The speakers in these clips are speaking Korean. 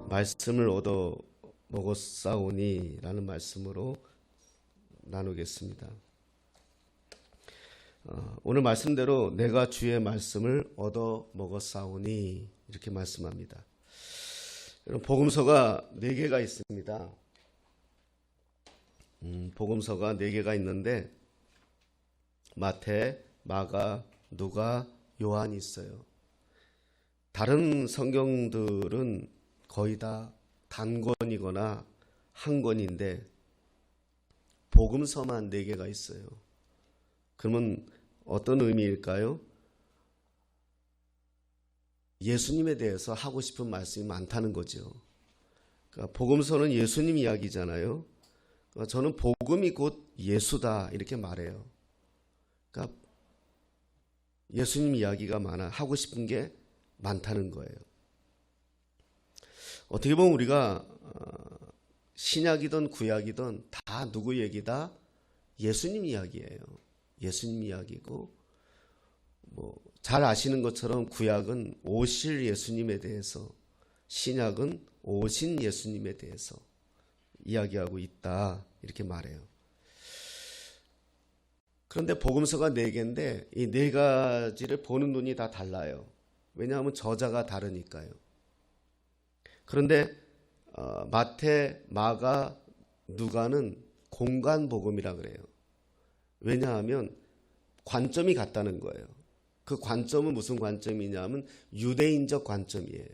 말씀을 얻어 먹었사오니 라는 말씀으로 나누겠습니다. 오늘 말씀대로 내가 주의 말씀을 얻어 먹었사오니 이렇게 말씀합니다. 여러분, 복음서가 4개가 있습니다. 복음서가 4개가 있는데 마태, 마가, 누가, 요한이 있어요. 다른 성경들은 거의 다 단권이거나 한 권인데 복음서만 4개가 있어요. 그러면 어떤 의미일까요? 예수님에 대해서 하고 싶은 말씀이 많다는 거죠. 그러니까 복음서는 예수님 이야기잖아요. 그러니까 저는 복음이 곧 예수다 이렇게 말해요. 그러니까 예수님 이야기가 많아 하고 싶은 게 많다는 거예요. 어떻게 보면 우리가 신약이든 구약이든 다 누구 얘기다? 예수님 이야기예요. 예수님 이야기고 잘 아시는 것처럼 구약은 오실 예수님에 대해서, 신약은 오신 예수님에 대해서 이야기하고 있다 이렇게 말해요. 그런데 복음서가 4개인데 이 4가지를 보는 눈이 다 달라요. 왜냐하면 저자가 다르니까요. 그런데 마태, 마가, 누가는 공간 복음이라 그래요. 왜냐하면 관점이 같다는 거예요. 그 관점은 무슨 관점이냐면 유대인적 관점이에요.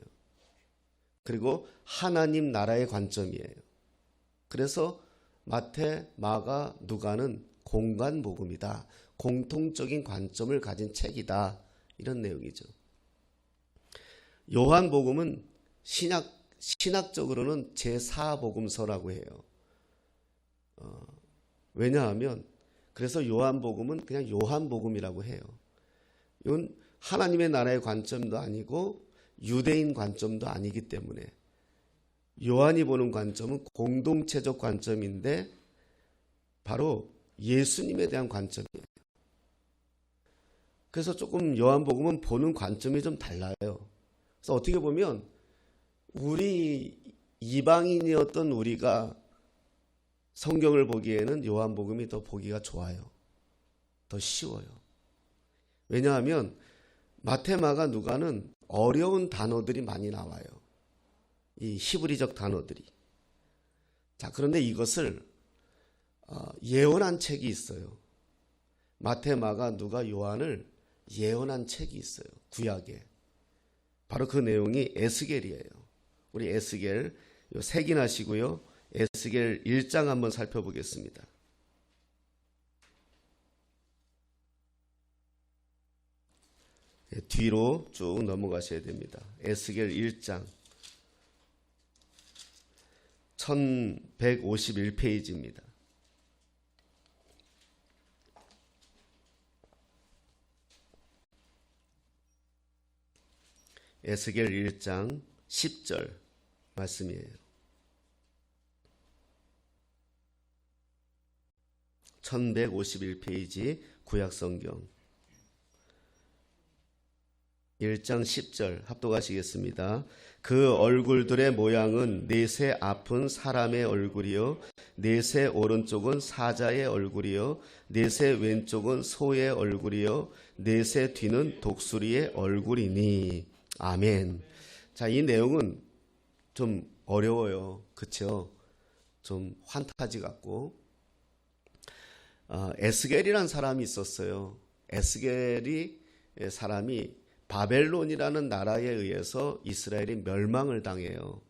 그리고 하나님 나라의 관점이에요. 그래서 마태, 마가, 누가는 공간 복음이다. 공통적인 관점을 가진 책이다. 이런 내용이죠. 요한 복음은 신학적으로는 제4복음서라고 해요. 왜냐하면 그래서 요한복음은 그냥 요한복음이라고 해요. 이건 하나님의 나라의 관점도 아니고 유대인 관점도 아니기 때문에 요한이 보는 관점은 공동체적 관점인데 바로 예수님에 대한 관점이에요. 그래서 조금 요한복음은 보는 관점이 좀 달라요. 그래서 어떻게 보면 우리 이방인이었던 우리가 성경을 보기에는 요한복음이 더 보기가 좋아요. 더 쉬워요. 왜냐하면 마태, 마가, 누가는 어려운 단어들이 많이 나와요. 이 히브리적 단어들이. 자, 그런데 이것을 예언한 책이 있어요. 마태, 마가, 누가, 요한을 예언한 책이 있어요. 구약에. 바로 그 내용이 에스겔이에요. 우리 에스겔 색인하시고요. 에스겔 1장 한번 살펴보겠습니다. 뒤로 쭉 넘어가셔야 됩니다. 에스겔 1장 1151페이지입니다. 에스겔 1장 10절 말씀이에요. 1151페이지 구약성경 1장 10절 합독하시겠습니다. 그 얼굴들의 모양은 넷의 앞은 사람의 얼굴이요 넷의 오른쪽은 사자의 얼굴이요 넷의 왼쪽은 소의 얼굴이요 넷의 뒤는 독수리의 얼굴이니. 아멘. 자, 이 내용은 좀 어려워요. 그렇죠? 좀 환타지 같고. 에스겔이라는 사람이 있었어요. 에스겔이 사람이 바벨론이라는 나라에 의해서 이스라엘이 멸망을 당해요.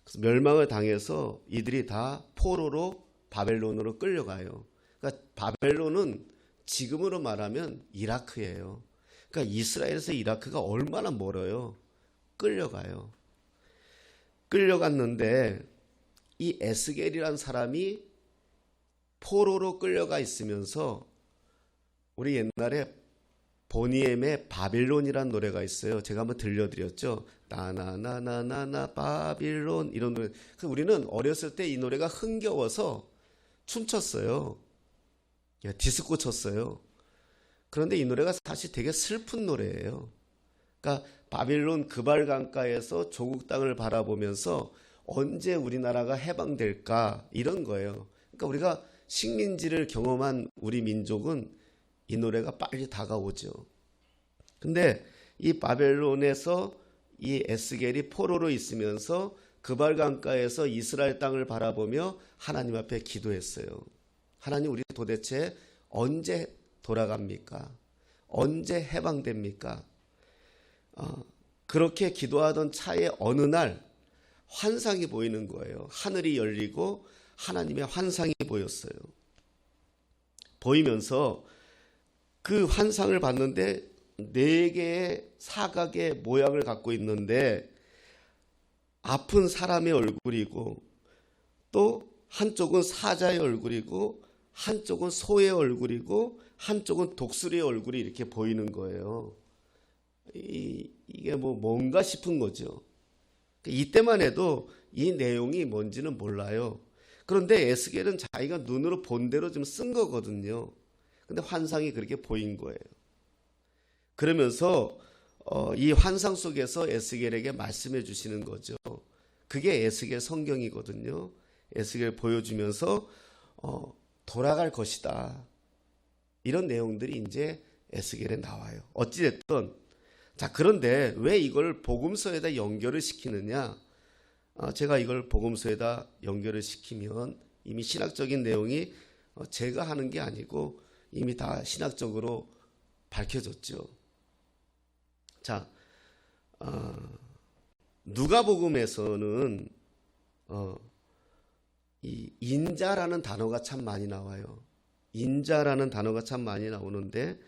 그래서 멸망을 당해서 이들이 다 포로로 바벨론으로 끌려가요. 그러니까 바벨론은 지금으로 말하면 이라크예요. 그러니까 이스라엘에서 이라크가 얼마나 멀어요. 끌려가요. 끌려갔는데 이 에스겔이라는 사람이 포로로 끌려가 있으면서 우리 옛날에 보니엠의 바빌론이라는 노래가 있어요. 제가 한번 들려드렸죠. 나나나나나나 바빌론 이런 노래. 우리는 어렸을 때 이 노래가 흥겨워서 춤췄어요. 디스코 쳤어요. 그런데 이 노래가 사실 되게 슬픈 노래예요. 그러니까 바빌론 그발 강가에서 조국 땅을 바라보면서 언제 우리나라가 해방될까 이런 거예요. 그러니까 우리가 식민지를 경험한 우리 민족은 이 노래가 빨리 다가오죠. 근데 이 바벨론에서 이 에스겔이 포로로 있으면서 그발 강가에서 이스라엘 땅을 바라보며 하나님 앞에 기도했어요. 하나님, 우리 도대체 언제 돌아갑니까? 언제 해방됩니까? 그렇게 기도하던 차에 어느 날 환상이 보이는 거예요. 하늘이 열리고 하나님의 환상이 보였어요. 보이면서 그 환상을 봤는데 4개의 사각의 모양을 갖고 있는데 아픈 사람의 얼굴이고 또 한쪽은 사자의 얼굴이고 한쪽은 소의 얼굴이고 한쪽은 독수리의 얼굴이 이렇게 보이는 거예요. 이게 뭔가 싶은 거죠. 이때만 해도 이 내용이 뭔지는 몰라요. 그런데 에스겔은 자기가 눈으로 본 대로 좀 쓴 거거든요. 근데 환상이 그렇게 보인 거예요. 그러면서 이 환상 속에서 에스겔에게 말씀해 주시는 거죠. 그게 에스겔 성경이거든요. 에스겔 보여주면서 돌아갈 것이다. 이런 내용들이 이제 에스겔에 나와요. 어찌됐든 자, 그런데 왜 이걸 복음서에다 연결을 시키느냐? 제가 이걸 복음서에다 연결을 시키면 이미 신학적인 내용이 제가 하는 게 아니고 이미 다 신학적으로 밝혀졌죠. 자, 누가복음에서는 이 인자라는 단어가 참 많이 나와요. 인자라는 단어가 참 많이 나오는데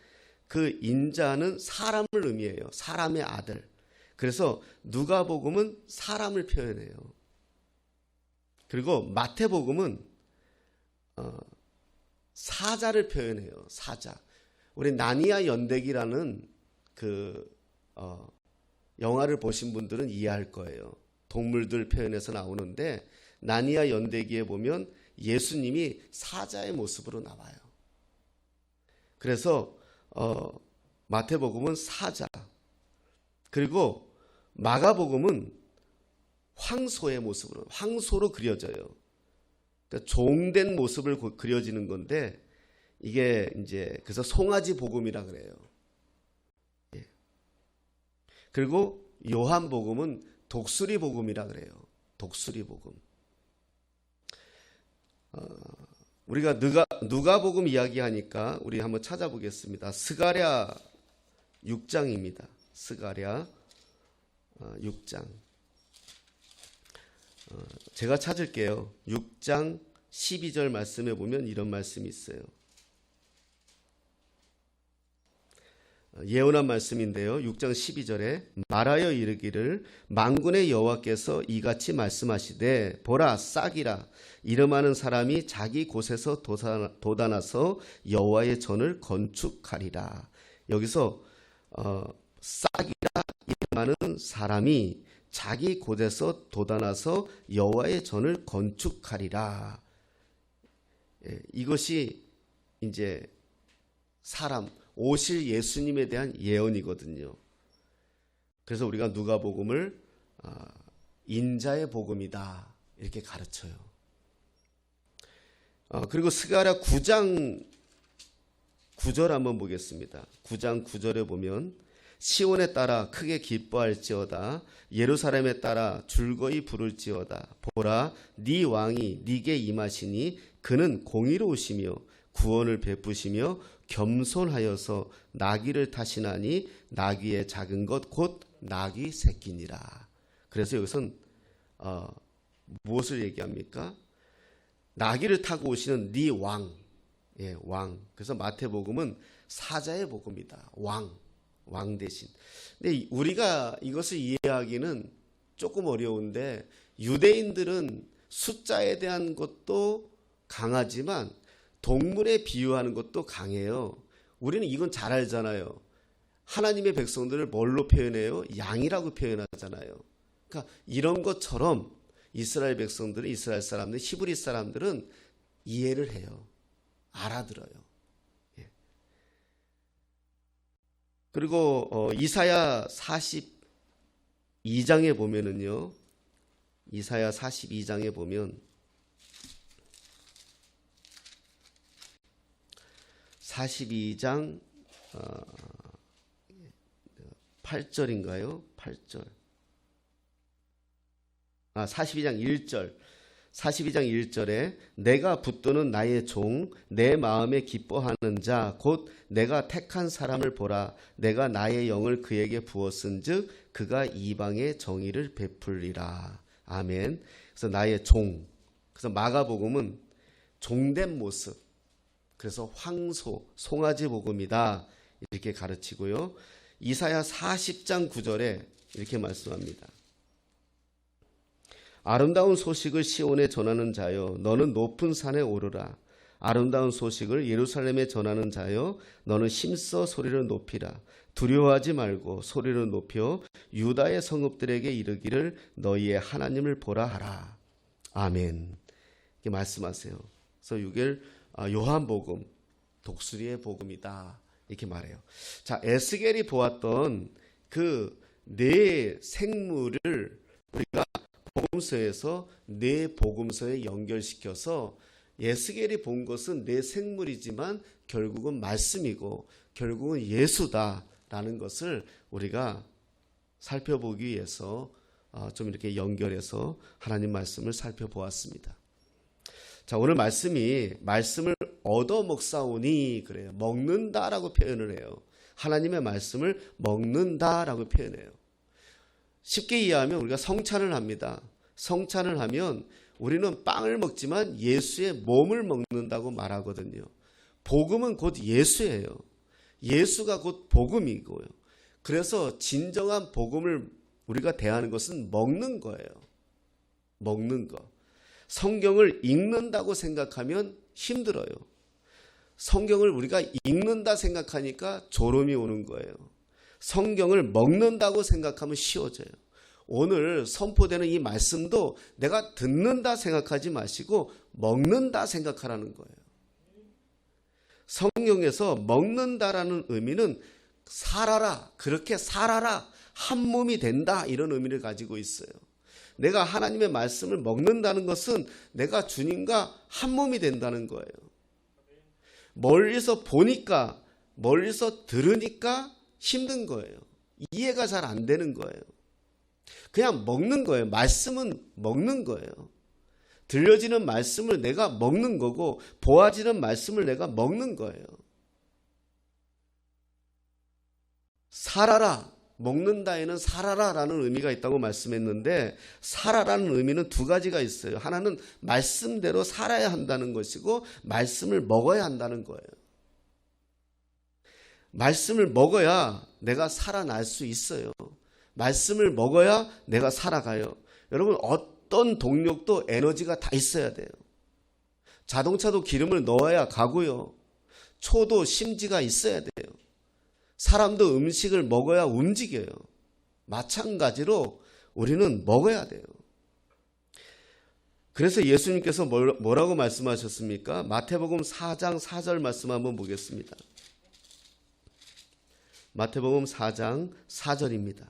그 인자는 사람을 의미해요. 사람의 아들. 그래서 누가복음은 사람을 표현해요. 그리고 마태복음은 사자를 표현해요. 사자. 우리 나니아 연대기라는 영화를 보신 분들은 이해할 거예요. 동물들 표현해서 나오는데 나니아 연대기에 보면 예수님이 사자의 모습으로 나와요. 그래서 마태복음은 사자, 그리고 마가복음은 황소의 모습으로, 황소로 그려져요. 그러니까 종된 모습을 그려지는 건데 이게 이제 그래서 송아지 복음이라 그래요. 예. 그리고 요한복음은 독수리 복음이라 그래요. 독수리 복음. 우리가 누가복음 이야기하니까 우리 한번 찾아보겠습니다. 스가랴 6장입니다. 스가랴 6장. 제가 찾을게요. 6장 12절 말씀에 보면 이런 말씀이 있어요. 예언한 말씀인데요. 6장 12절에 말하여 이르기를 만군의 여호와께서 이같이 말씀하시되 보라 싹이라 이름하는 사람이 자기 곳에서 돋아나서 여호와의 전을 건축하리라. 여기서 싹이라 이름하는 사람이 자기 곳에서 돋아나서 여호와의 전을 건축하리라. 이것이 이제 사람 오실 예수님에 대한 예언이거든요. 그래서 우리가 누가복음을 인자의 복음이다 이렇게 가르쳐요. 그리고 스가랴 9장 9절 한번 보겠습니다. 9장 9절에 보면 시온에 따라 크게 기뻐할지어다 예루살렘에 따라 즐거이 부를지어다 보라 네 왕이 네게 임하시니 그는 공의로우시며 구원을 베푸시며 겸손하여서 나귀를 타시나니 나귀의 작은 것 곧 나귀 새끼니라. 그래서 여기서는 무엇을 얘기합니까? 나귀를 타고 오시는 네 왕, 예, 왕. 그래서 마태복음은 사자의 복음이다. 왕 대신. 근데 우리가 이것을 이해하기는 조금 어려운데 유대인들은 숫자에 대한 것도 강하지만 동물에 비유하는 것도 강해요. 우리는 이건 잘 알잖아요. 하나님의 백성들을 뭘로 표현해요? 양이라고 표현하잖아요. 그러니까 이런 것처럼 이스라엘 백성들은 이스라엘 사람들, 히브리 사람들은 이해를 해요. 알아들어요. 예. 그리고 이사야 42장에 보면은요. 이사야 42장에 보면 42장 8절인가요? 8절. 42장 1절. 42장 1절에 내가 붙드는 나의 종 내 마음에 기뻐하는 자 곧 내가 택한 사람을 보라. 내가 나의 영을 그에게 부었은즉 그가 이방의 정의를 베풀리라. 아멘. 그래서 나의 종. 그래서 마가복음은 종된 모습. 그래서 황소, 송아지 복음이다. 이렇게 가르치고요. 이사야 40장 9절에 이렇게 말씀합니다. 아름다운 소식을 시온에 전하는 자여 너는 높은 산에 오르라. 아름다운 소식을 예루살렘에 전하는 자여 너는 힘써 소리를 높이라. 두려워하지 말고 소리를 높여 유다의 성읍들에게 이르기를 너희의 하나님을 보라 하라. 아멘. 이렇게 말씀하세요. 그래서 이게 요한복음, 독수리의 복음이다. 이렇게 말해요. 자, 에스겔이 보았던 그 네 생물을 우리가 복음서에서 네 복음서에 연결시켜서 에스겔이 본 것은 네 생물이지만 결국은 말씀이고 결국은 예수다라는 것을 우리가 살펴보기 위해서 좀 이렇게 연결해서 하나님 말씀을 살펴보았습니다. 자, 오늘 말씀을 얻어 먹사오니 그래요. 먹는다라고 표현을 해요. 하나님의 말씀을 먹는다라고 표현해요. 쉽게 이해하면 우리가 성찬을 합니다. 성찬을 하면 우리는 빵을 먹지만 예수의 몸을 먹는다고 말하거든요. 복음은 곧 예수예요. 예수가 곧 복음이고요. 그래서 진정한 복음을 우리가 대하는 것은 먹는 거예요. 먹는 거. 성경을 읽는다고 생각하면 힘들어요. 성경을 우리가 읽는다 생각하니까 졸음이 오는 거예요. 성경을 먹는다고 생각하면 쉬워져요. 오늘 선포되는 이 말씀도 내가 듣는다 생각하지 마시고 먹는다 생각하라는 거예요. 성경에서 먹는다라는 의미는 살아라, 그렇게 살아라, 한 몸이 된다 이런 의미를 가지고 있어요. 내가 하나님의 말씀을 먹는다는 것은 내가 주님과 한 몸이 된다는 거예요. 멀리서 보니까, 멀리서 들으니까 힘든 거예요. 이해가 잘 안 되는 거예요. 그냥 먹는 거예요. 말씀은 먹는 거예요. 들려지는 말씀을 내가 먹는 거고 보아지는 말씀을 내가 먹는 거예요. 살아라. 먹는다에는 살아라라는 의미가 있다고 말씀했는데 살아라는 의미는 두 가지가 있어요. 하나는 말씀대로 살아야 한다는 것이고 말씀을 먹어야 한다는 거예요. 말씀을 먹어야 내가 살아날 수 있어요. 말씀을 먹어야 내가 살아가요. 여러분 어떤 동력도 에너지가 다 있어야 돼요. 자동차도 기름을 넣어야 가고요. 초도 심지가 있어야 돼요. 사람도 음식을 먹어야 움직여요. 마찬가지로 우리는 먹어야 돼요. 그래서 예수님께서 뭐라고 말씀하셨습니까? 마태복음 4장 4절 말씀 한번 보겠습니다. 마태복음 4장 4절입니다.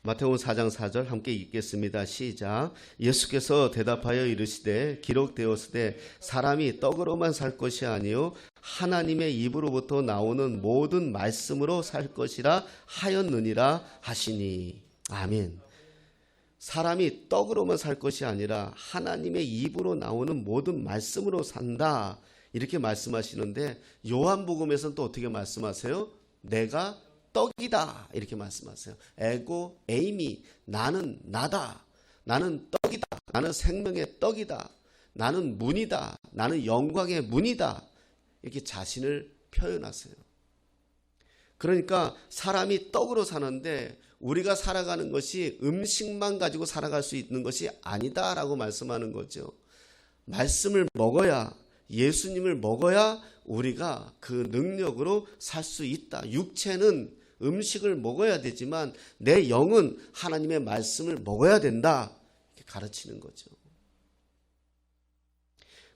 마태복음 4장 4절 함께 읽겠습니다. 시작. 예수께서 대답하여 이르시되 기록되었으되 사람이 떡으로만 살 것이 아니요 하나님의 입으로부터 나오는 모든 말씀으로 살 것이라 하였느니라 하시니. 아멘. 사람이 떡으로만 살 것이 아니라 하나님의 입으로 나오는 모든 말씀으로 산다. 이렇게 말씀하시는데 요한복음에서는 또 어떻게 말씀하세요? 내가 떡이다 이렇게 말씀하세요. 에고 에이미, 나는 나다. 나는 떡이다. 나는 생명의 떡이다. 나는 문이다. 나는 영광의 문이다. 이렇게 자신을 표현하세요. 그러니까 사람이 떡으로 사는데 우리가 살아가는 것이 음식만 가지고 살아갈 수 있는 것이 아니다라고 말씀하는 거죠. 말씀을 먹어야, 예수님을 먹어야 우리가 그 능력으로 살 수 있다. 육체는 음식을 먹어야 되지만 내 영은 하나님의 말씀을 먹어야 된다. 이렇게 가르치는 거죠.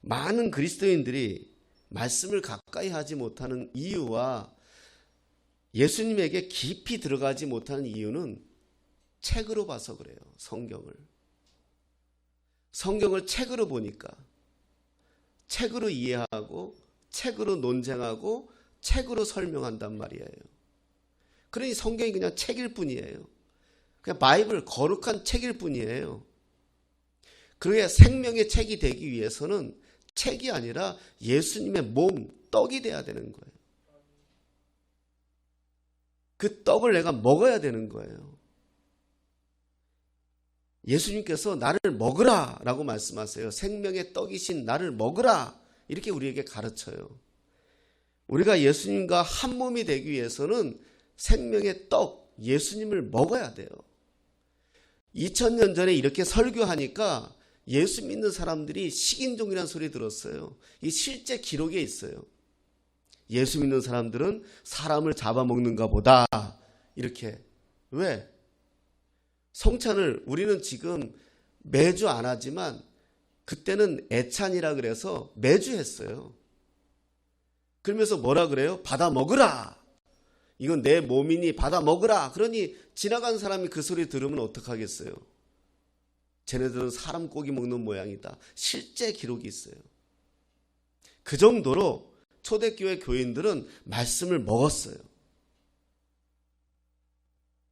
많은 그리스도인들이 말씀을 가까이 하지 못하는 이유와 예수님에게 깊이 들어가지 못하는 이유는 책으로 봐서 그래요. 성경을 책으로 보니까 책으로 이해하고 책으로 논쟁하고 책으로 설명한단 말이에요. 그러니 성경이 그냥 책일 뿐이에요. 그냥 바이블 거룩한 책일 뿐이에요. 그러게 생명의 책이 되기 위해서는 책이 아니라 예수님의 몸, 떡이 돼야 되는 거예요. 그 떡을 내가 먹어야 되는 거예요. 예수님께서 나를 먹으라 라고 말씀하세요. 생명의 떡이신 나를 먹으라 이렇게 우리에게 가르쳐요. 우리가 예수님과 한 몸이 되기 위해서는 생명의 떡, 예수님을 먹어야 돼요. 2000년 전에 이렇게 설교하니까 예수 믿는 사람들이 식인종이라는 소리 들었어요. 이 실제 기록에 있어요. 예수 믿는 사람들은 사람을 잡아먹는가 보다 이렇게. 왜? 성찬을 우리는 지금 매주 안 하지만 그때는 애찬이라 그래서 매주 했어요. 그러면서 뭐라 그래요? 받아 먹으라. 이건 내 몸이니 받아 먹으라. 그러니 지나간 사람이 그 소리 들으면 어떡하겠어요? 쟤네들은 사람 고기 먹는 모양이다. 실제 기록이 있어요. 그 정도로 초대교회 교인들은 말씀을 먹었어요.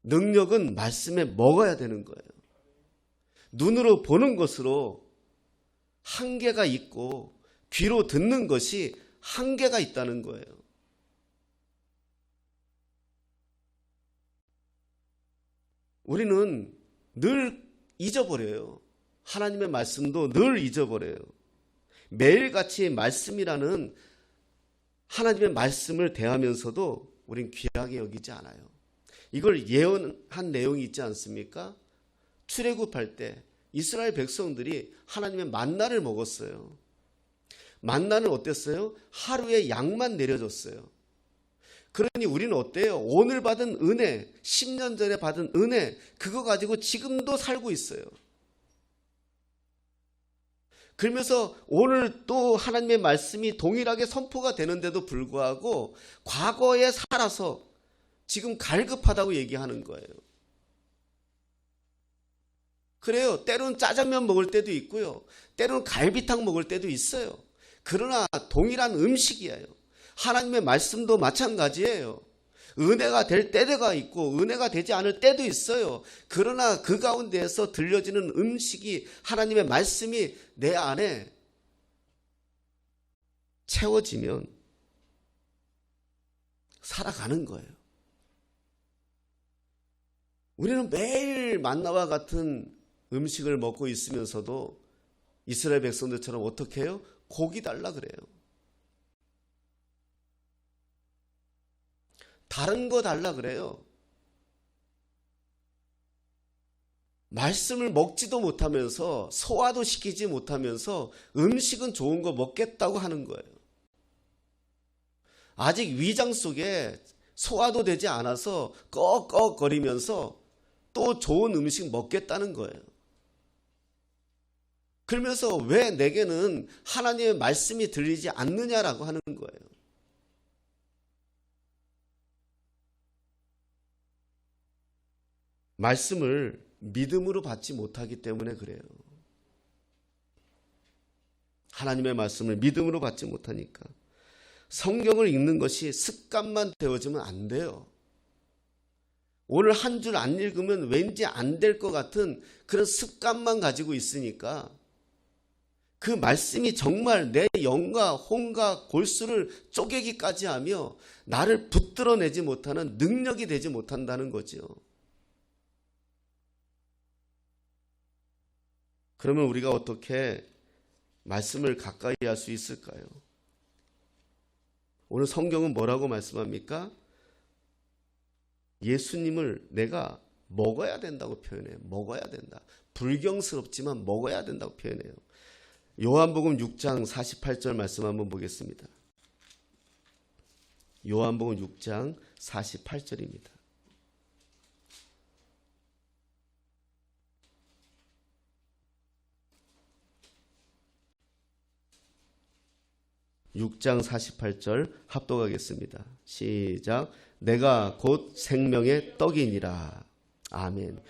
능력은 말씀에 먹어야 되는 거예요. 눈으로 보는 것으로 한계가 있고 귀로 듣는 것이 한계가 있다는 거예요. 우리는 늘 잊어버려요. 하나님의 말씀도 늘 잊어버려요. 매일같이 말씀이라는 하나님의 말씀을 대하면서도 우린 귀하게 여기지 않아요. 이걸 예언한 내용이 있지 않습니까? 출애굽할 때 이스라엘 백성들이 하나님의 만나를 먹었어요. 만나는 어땠어요? 하루에 양만 내려줬어요. 그러니 우리는 어때요? 오늘 받은 은혜, 10년 전에 받은 은혜, 그거 가지고 지금도 살고 있어요. 그러면서 오늘 또 하나님의 말씀이 동일하게 선포가 되는데도 불구하고 과거에 살아서 지금 갈급하다고 얘기하는 거예요. 그래요. 때로는 짜장면 먹을 때도 있고요. 때로는 갈비탕 먹을 때도 있어요. 그러나 동일한 음식이에요. 하나님의 말씀도 마찬가지예요. 은혜가 될 때가 있고 은혜가 되지 않을 때도 있어요. 그러나 그 가운데에서 들려지는 음식이 하나님의 말씀이 내 안에 채워지면 살아가는 거예요. 우리는 매일 만나와 같은 음식을 먹고 있으면서도 이스라엘 백성들처럼 어떻게 해요? 고기 달라 그래요. 다른 거 달라 그래요. 말씀을 먹지도 못하면서 소화도 시키지 못하면서 음식은 좋은 거 먹겠다고 하는 거예요. 아직 위장 속에 소화도 되지 않아서 꺽꺽거리면서 또 좋은 음식 먹겠다는 거예요. 그러면서 왜 내게는 하나님의 말씀이 들리지 않느냐라고 하는 거예요. 말씀을 믿음으로 받지 못하기 때문에 그래요. 하나님의 말씀을 믿음으로 받지 못하니까. 성경을 읽는 것이 습관만 되어지면 안 돼요. 오늘 한 줄 안 읽으면 왠지 안 될 것 같은 그런 습관만 가지고 있으니까 그 말씀이 정말 내 영과 혼과 골수를 쪼개기까지 하며 나를 붙들어내지 못하는 능력이 되지 못한다는 거죠. 그러면 우리가 어떻게 말씀을 가까이 할 수 있을까요? 오늘 성경은 뭐라고 말씀합니까? 예수님을 내가 먹어야 된다고 표현해요. 먹어야 된다. 불경스럽지만 먹어야 된다고 표현해요. 요한복음 6장 48절 말씀 한번 보겠습니다. 요한복음 6장 48절입니다. 6장 48절 합독하겠습니다. 시작. 내가 곧 생명의 떡이니라. 아멘.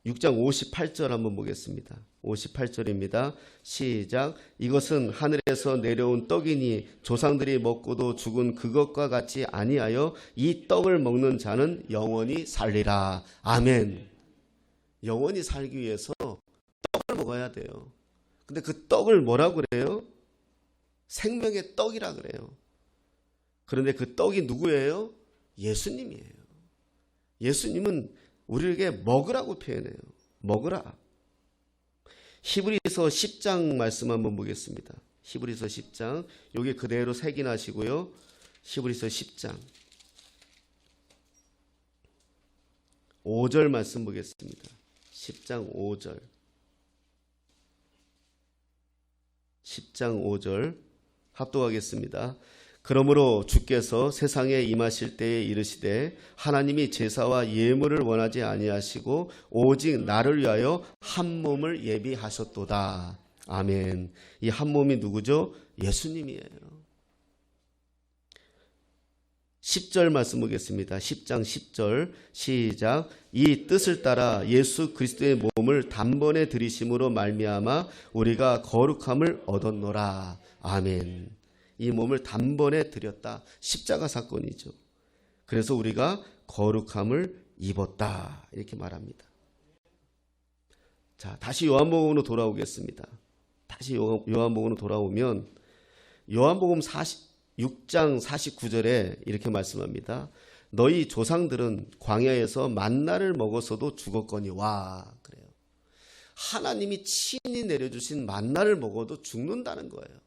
6장 58절 한번 보겠습니다. 58절입니다. 시작. 이것은 하늘에서 내려온 떡이니 조상들이 먹고도 죽은 그것과 같이 아니하여 이 떡을 먹는 자는 영원히 살리라. 아멘. 영원히 살기 위해서 떡을 먹어야 돼요. 근데 그 떡을 뭐라고 그래요? 생명의 떡이라 그래요. 그런데 그 떡이 누구예요? 예수님이에요. 예수님은 우리에게 먹으라고 표현해요. 먹으라. 히브리서 10장 말씀 한번 보겠습니다. 히브리서 10장. 여기 그대로 새기나시고요. 히브리서 10장 5절 말씀 보겠습니다. 10장 5절. 10장 5절 합독하겠습니다. 그러므로 주께서 세상에 임하실 때에 이르시되 하나님이 제사와 예물을 원하지 아니하시고 오직 나를 위하여 한 몸을 예비하셨도다. 아멘. 이 한 몸이 누구죠? 예수님이에요. 10절 말씀 보겠습니다. 10장 10절 시작. 이 뜻을 따라 예수 그리스도의 몸을 단번에 들이심으로 말미암아 우리가 거룩함을 얻었노라. 아멘. 이 몸을 단번에 드렸다. 십자가 사건이죠. 그래서 우리가 거룩함을 입었다. 이렇게 말합니다. 자, 다시 요한복음으로 돌아오겠습니다. 다시 요한복음으로 돌아오면 요한복음 6장 49절에 이렇게 말씀합니다. 너희 조상들은 광야에서 만나를 먹었어도 죽었거니와. 그래요. 하나님이 친히 내려주신 만나를 먹어도 죽는다는 거예요.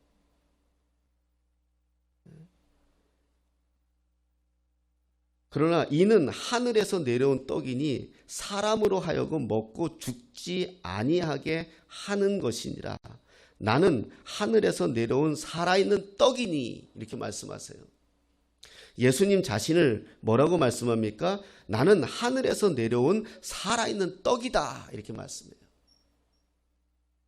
그러나 이는 하늘에서 내려온 떡이니 사람으로 하여금 먹고 죽지 아니하게 하는 것이니라. 나는 하늘에서 내려온 살아있는 떡이니. 이렇게 말씀하세요. 예수님 자신을 뭐라고 말씀합니까? 나는 하늘에서 내려온 살아있는 떡이다. 이렇게 말씀해요.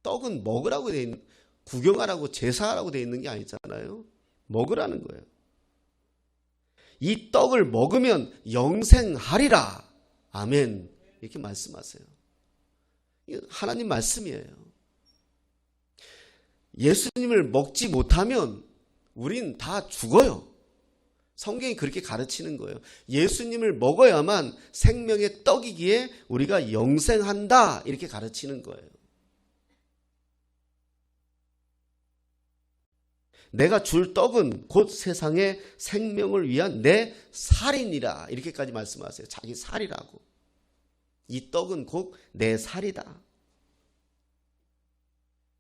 떡은 먹으라고 돼 있는, 구경하라고 제사하라고 돼 있는 게 아니잖아요. 먹으라는 거예요. 이 떡을 먹으면 영생하리라. 아멘. 이렇게 말씀하세요. 하나님 말씀이에요. 예수님을 먹지 못하면 우린 다 죽어요. 성경이 그렇게 가르치는 거예요. 예수님을 먹어야만 생명의 떡이기에 우리가 영생한다. 이렇게 가르치는 거예요. 내가 줄 떡은 곧 세상의 생명을 위한 내 살이니라. 이렇게까지 말씀하세요. 자기 살이라고. 이 떡은 곧 내 살이다.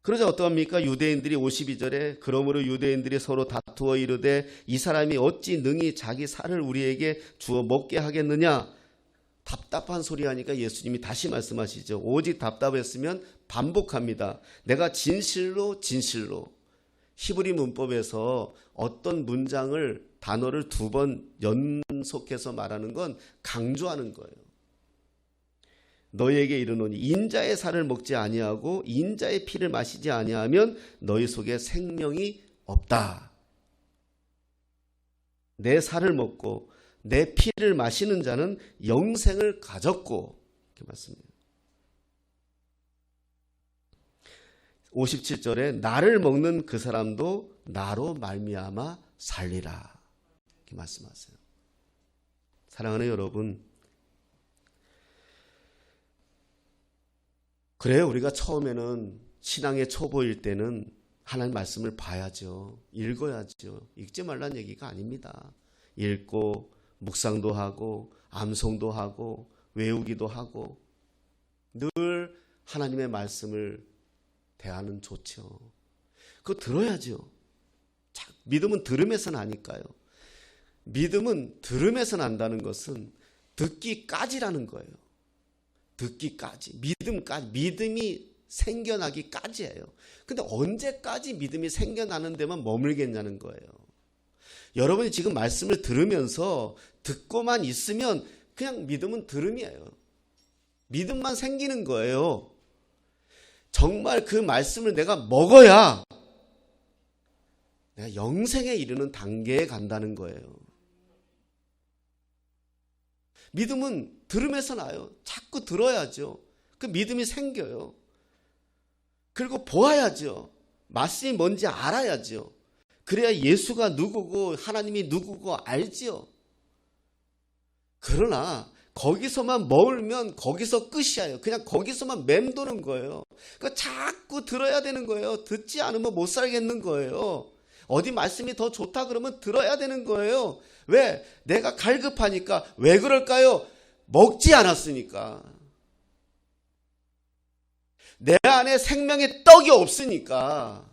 그러자 어떠합니까? 유대인들이 52절에 그러므로 유대인들이 서로 다투어 이르되 이 사람이 어찌 능히 자기 살을 우리에게 주어 먹게 하겠느냐. 답답한 소리 하니까 예수님이 다시 말씀하시죠. 오직 답답했으면 반복합니다. 내가 진실로 히브리 문법에서 어떤 문장을 단어를 2번 연속해서 말하는 건 강조하는 거예요. 너희에게 이르노니 인자의 살을 먹지 아니하고 인자의 피를 마시지 아니하면 너희 속에 생명이 없다. 내 살을 먹고 내 피를 마시는 자는 영생을 가졌고. 이렇게 말씀해요. 57절에 나를 먹는 그 사람도 나로 말미암아 살리라. 이렇게 말씀하세요. 사랑하는 여러분, 그래요. 우리가 처음에는 신앙의 초보일 때는 하나님 말씀을 봐야죠. 읽어야죠. 읽지 말라는 얘기가 아닙니다. 읽고 묵상도 하고 암송도 하고 외우기도 하고 늘 하나님의 말씀을 대하는 좋죠. 그거 들어야죠. 믿음은 들음에서 나니까요. 믿음은 들음에서 난다는 것은 듣기까지라는 거예요. 듣기까지, 믿음까지, 믿음이 생겨나기까지예요. 근데 언제까지 믿음이 생겨나는 데만 머물겠냐는 거예요. 여러분이 지금 말씀을 들으면서 듣고만 있으면 그냥 믿음은 들음이에요. 믿음만 생기는 거예요. 정말 그 말씀을 내가 먹어야 내가 영생에 이르는 단계에 간다는 거예요. 믿음은 들음에서 나요. 자꾸 들어야죠. 그 믿음이 생겨요. 그리고 보아야죠. 말씀이 뭔지 알아야죠. 그래야 예수가 누구고 하나님이 누구고 알지요. 그러나 거기서만 머물면 거기서 끝이에요. 그냥 거기서만 맴도는 거예요. 그러니까 자꾸 들어야 되는 거예요. 듣지 않으면 못 살겠는 거예요. 어디 말씀이 더 좋다 그러면 들어야 되는 거예요. 왜? 내가 갈급하니까. 왜 그럴까요? 먹지 않았으니까. 내 안에 생명의 떡이 없으니까.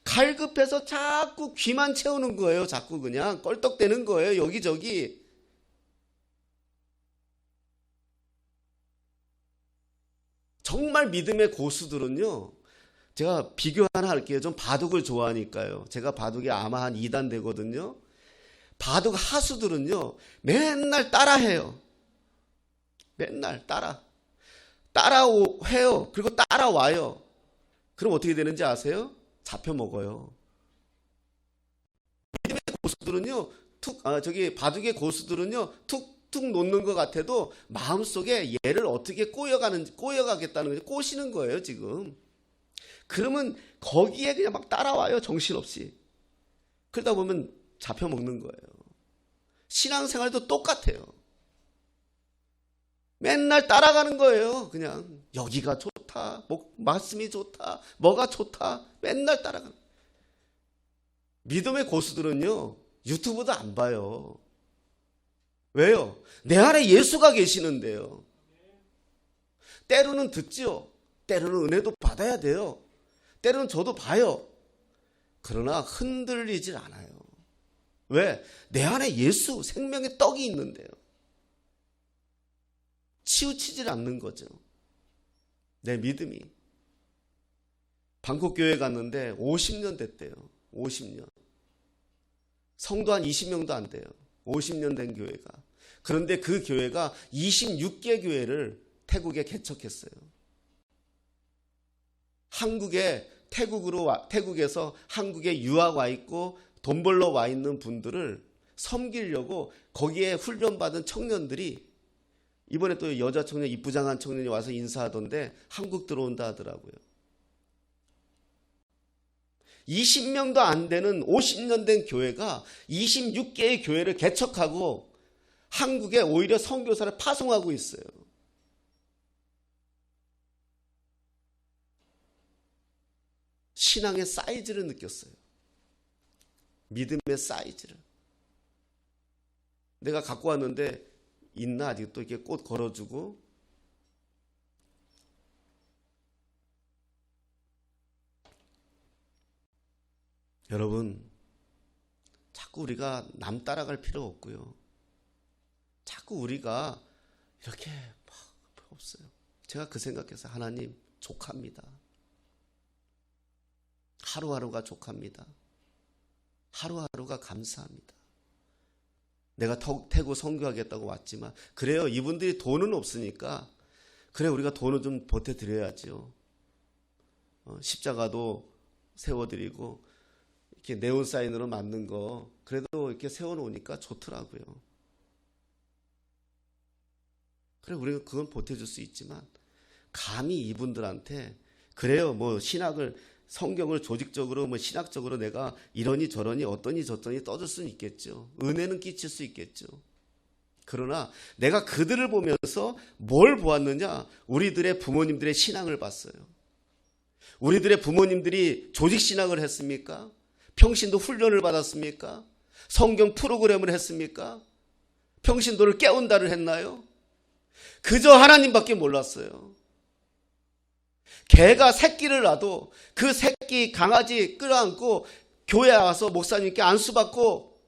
갈급해서 자꾸 귀만 채우는 거예요. 자꾸 그냥 껄떡대는 거예요. 여기저기. 정말 믿음의 고수들은요, 제가 비교 하나 할게요. 좀 바둑을 좋아하니까요. 제가 바둑이 아마 한 2단 되거든요. 바둑 하수들은요, 맨날 따라해요. 맨날 따라해요. 그리고 따라와요. 그럼 어떻게 되는지 아세요? 잡혀 먹어요. 믿음의 고수들은요, 바둑의 고수들은요, 툭툭 놓는 것 같아도 마음속에 얘를 어떻게 꼬여가겠다는 거죠. 꼬시는 거예요, 지금. 그러면 거기에 그냥 막 따라와요, 정신없이. 그러다 보면 잡혀 먹는 거예요. 신앙생활도 똑같아요. 맨날 따라가는 거예요. 그냥 여기가 좋다, 말씀이 좋다, 뭐가 좋다, 맨날 따라가는 거예요. 믿음의 고수들은요, 유튜브도 안 봐요. 왜요? 내 안에 예수가 계시는데요. 때로는 듣지요. 때로는 은혜도 받아야 돼요. 때로는 저도 봐요. 그러나 흔들리질 않아요. 왜? 내 안에 예수, 생명의 떡이 있는데요. 치우치질 않는 거죠. 내 믿음이. 방콕 교회 갔는데 50년 됐대요. 50년. 성도 한 20명도 안 돼요. 50년 된 교회가. 그런데 그 교회가 26개 교회를 태국에 개척했어요. 태국에서 한국에 유학 와 있고 돈 벌러 와 있는 분들을 섬기려고 거기에 훈련받은 청년들이, 이번에 또 여자 청년, 이쁘장한 청년이 와서 인사하던데 한국 들어온다 하더라고요. 20명도 안 되는 50년 된 교회가 26개의 교회를 개척하고 한국에 오히려 선교사를 파송하고 있어요. 신앙의 사이즈를 느꼈어요. 믿음의 사이즈를. 내가 갖고 왔는데 있나? 아직도 이렇게 꽃 걸어주고. 여러분, 자꾸 우리가 남 따라갈 필요 없고요. 자꾸 우리가 이렇게 막 없어요. 제가 그 생각해서 하나님 족합니다. 하루하루가 족합니다. 하루하루가 감사합니다. 내가 태국 선교하겠다고 왔지만, 그래요. 이분들이 돈은 없으니까, 그래, 우리가 돈을 좀 보태드려야죠. 십자가도 세워드리고, 이렇게 네온사인으로 만든 거, 그래도 이렇게 세워놓으니까 좋더라고요. 그래, 우리가 그건 보태줄 수 있지만, 감히 이분들한테, 그래요, 성경을 조직적으로, 신학적으로 내가 이러니 저러니 어떠니 저떠니 떠들 수는 있겠죠. 은혜는 끼칠 수 있겠죠. 그러나 내가 그들을 보면서 뭘 보았느냐? 우리들의 부모님들의 신앙을 봤어요. 우리들의 부모님들이 조직신학을 했습니까? 평신도 훈련을 받았습니까? 성경 프로그램을 했습니까? 평신도를 깨운다를 했나요? 그저 하나님밖에 몰랐어요. 개가 새끼를 낳아도 그 새끼 강아지 끌어안고 교회 와서 목사님께 안수받고,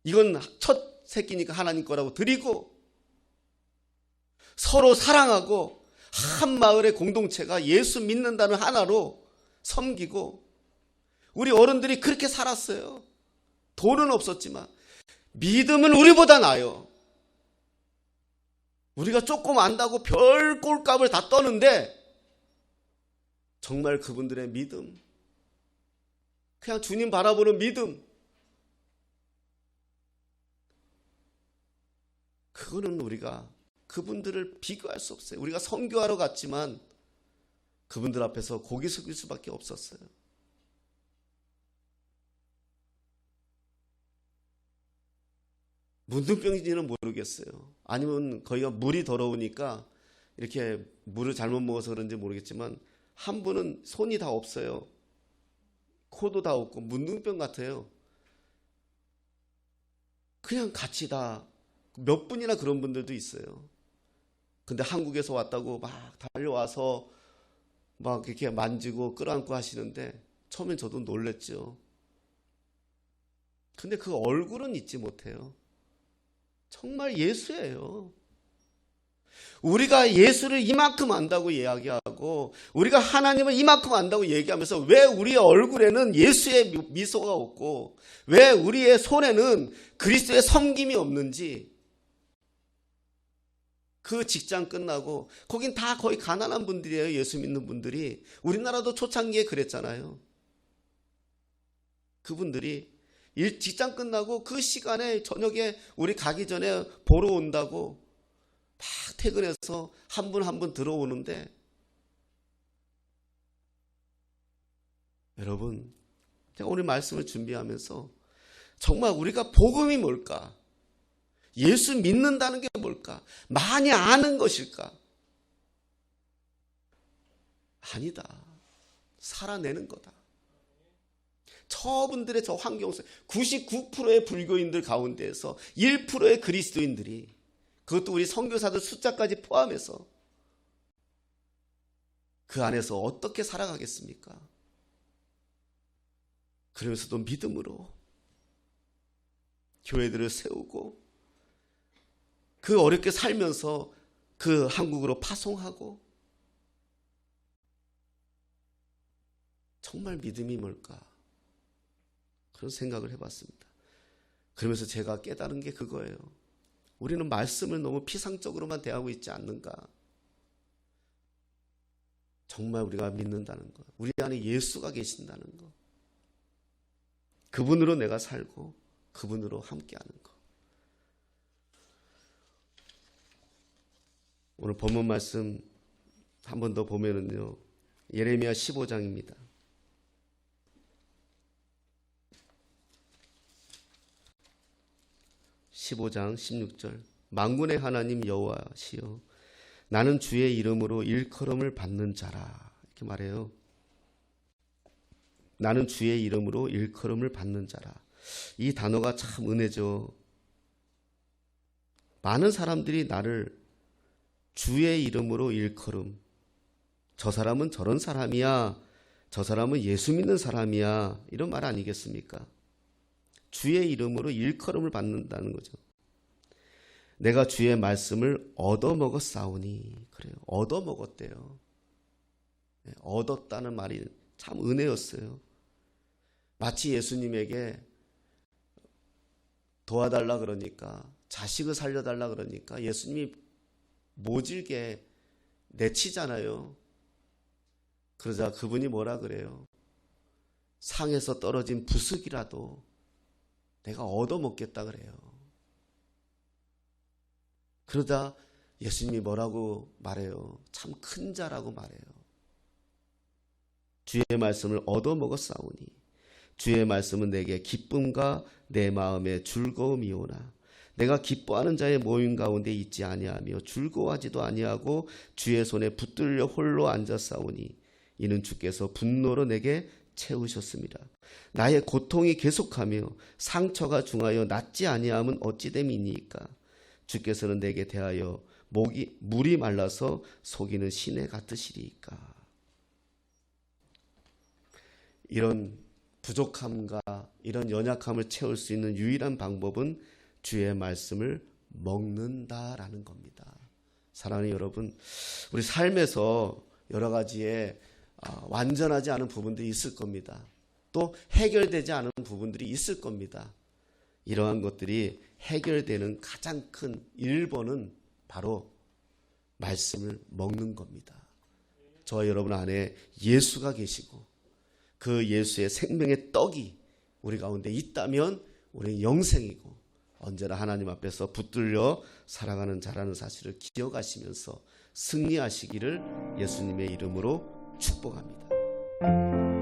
이건 첫 새끼니까 하나님 거라고 드리고, 서로 사랑하고 한 마을의 공동체가 예수 믿는다는 하나로 섬기고, 우리 어른들이 그렇게 살았어요. 돈은 없었지만 믿음은 우리보다 나아요. 우리가 조금 안다고 별 꼴값을 다 떠는데, 정말 그분들의 믿음, 그냥 주님 바라보는 믿음. 그거는 우리가 그분들을 비교할 수 없어요. 우리가 선교하러 갔지만 그분들 앞에서 고개 숙일 수밖에 없었어요. 문둥병인지는 모르겠어요. 아니면 거기가 물이 더러우니까 이렇게 물을 잘못 먹어서 그런지 모르겠지만 한 분은 손이 다 없어요. 코도 다 없고 문둥병 같아요. 그냥 같이 다 몇 분이나 그런 분들도 있어요. 근데 한국에서 왔다고 막 달려와서 막 이렇게 만지고 끌어안고 하시는데 처음엔 저도 놀랬죠. 근데 그 얼굴은 잊지 못해요. 정말 예수예요. 우리가 예수를 이만큼 안다고 이야기하고 우리가 하나님을 이만큼 안다고 얘기하면서 왜 우리의 얼굴에는 예수의 미소가 없고 왜 우리의 손에는 그리스도의 섬김이 없는지. 그 직장 끝나고 거긴 다 거의 가난한 분들이에요. 예수 믿는 분들이. 우리나라도 초창기에 그랬잖아요. 그분들이 직장 끝나고 그 시간에 저녁에 우리 가기 전에 보러 온다고 막 퇴근해서 한 분 한 분 들어오는데, 여러분, 제가 오늘 말씀을 준비하면서 정말 우리가 복음이 뭘까? 예수 믿는다는 게 뭘까? 많이 아는 것일까? 아니다. 살아내는 거다. 저분들의 저 환경 속 99%의 불교인들 가운데에서 1%의 그리스도인들이, 그것도 우리 선교사들 숫자까지 포함해서 그 안에서 어떻게 살아가겠습니까? 그러면서도 믿음으로 교회들을 세우고 그 어렵게 살면서 그 한국으로 파송하고, 정말 믿음이 뭘까? 그런 생각을 해봤습니다. 그러면서 제가 깨달은 게 그거예요. 우리는 말씀을 너무 피상적으로만 대하고 있지 않는가? 정말 우리가 믿는다는 것, 우리 안에 예수가 계신다는 것, 그분으로 내가 살고 그분으로 함께하는 것. 오늘 본문 말씀 한 번 더 보면은요, 예레미야 15장입니다. 15장 16절. 만군의 하나님 여호와시여, 나는 주의 이름으로 일컬음을 받는 자라. 이렇게 말해요. 나는 주의 이름으로 일컬음을 받는 자라. 이 단어가 참 은혜죠. 많은 사람들이 나를 주의 이름으로 일컬음, 저 사람은 저런 사람이야, 저 사람은 예수 믿는 사람이야, 이런 말 아니겠습니까? 주의 이름으로 일컬음을 받는다는 거죠. 내가 주의 말씀을 얻어먹었사오니. 그래요. 얻어먹었대요. 얻었다는 말이 참 은혜였어요. 마치 예수님에게 도와달라 그러니까, 자식을 살려달라 그러니까 예수님이 모질게 내치잖아요. 그러자 그분이 뭐라 그래요? 상에서 떨어진 부스기라도 내가 얻어먹겠다 그래요. 그러다 예수님이 뭐라고 말해요? 참 큰 자라고 말해요. 주의 말씀을 얻어먹었사오니 주의 말씀은 내게 기쁨과 내 마음의 즐거움이오나 내가 기뻐하는 자의 모임 가운데 있지 아니하며 즐거워하지도 아니하고 주의 손에 붙들려 홀로 앉았사오니 이는 주께서 분노로 내게 채우셨습니다. 나의 고통이 계속하며 상처가 중하여 낫지 아니함은 어찌 됨이니까 주께서는 내게 대하여 물이 말라서 속이는 시내 같으시리이까. 이런 부족함과 이런 연약함을 채울 수 있는 유일한 방법은 주의 말씀을 먹는다라는 겁니다. 사랑하는 여러분, 우리 삶에서 여러 가지의 완전하지 않은 부분들이 있을 겁니다. 또 해결되지 않은 부분들이 있을 겁니다. 이러한 것들이 해결되는 가장 큰 1번은 바로 말씀을 먹는 겁니다. 저와 여러분 안에 예수가 계시고 그 예수의 생명의 떡이 우리 가운데 있다면 우리는 영생이고 언제나 하나님 앞에서 붙들려 살아가는 자라는 사실을 기억하시면서 승리하시기를 예수님의 이름으로 축복합니다.